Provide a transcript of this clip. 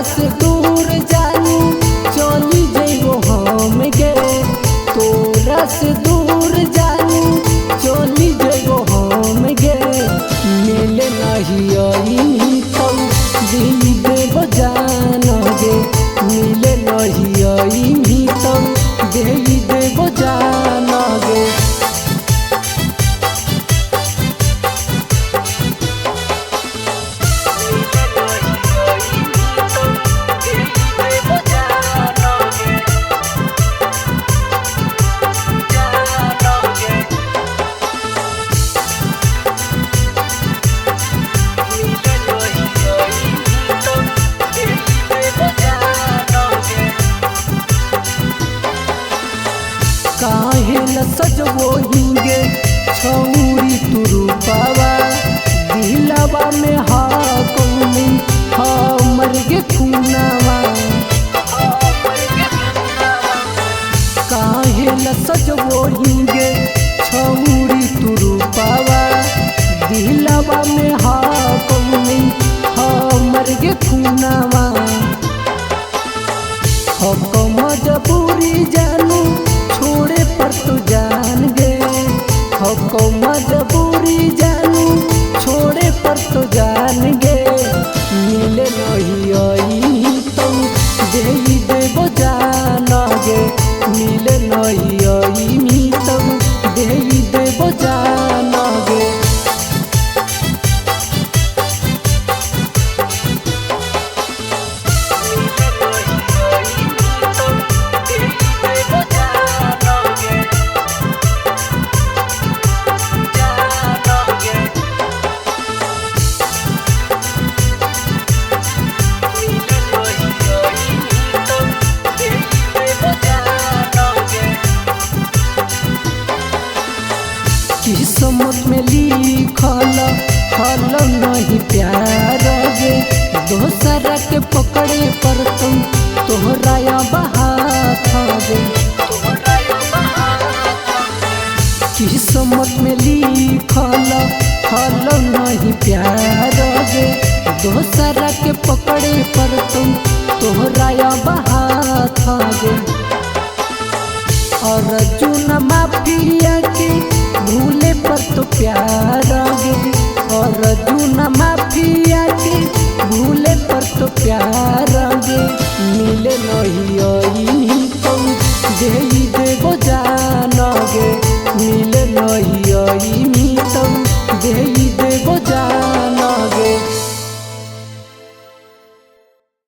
से दूर जानू चली जइबो हम गे, तोरा से दूर जानू चली जइबो हम गे। मिले नहीं आई तो दिल देव जान गे, मिले नहीं आई तो दिल देव जान गे। काहे न सजबो हिंगे छौरी तू रूपावा, दिलवा में हा कौनी हमर गे खूनावा। काहे न सजबो हिंगे छौरी तू रूपावा, दिलवा में हा कौनी हमर गे खूनावा। हो मजबूरी जानू छोड़े पर तू जान गे, हो मजबूरी जानू छोड़े पर तू जान गे। मिले नहीं आई तो दे देव जान गे, मिले नहीं आई तो दे देव जान गे। किस्मत में लिखल हल नहीं प्यार गे, दोसरा के पकड़े पर तुम तोहरा बहात गे। किस्मत में लिखल हल नहीं प्यार गे, दोसरा के पकड़े पर तुम तोहरा बहात गे। और अर्जुन माफिया के भूले पर तो प्यार गे, और अर्जुन माफिया के भूले पर तो प्यार गे। मिले नहीं आई तो दे देव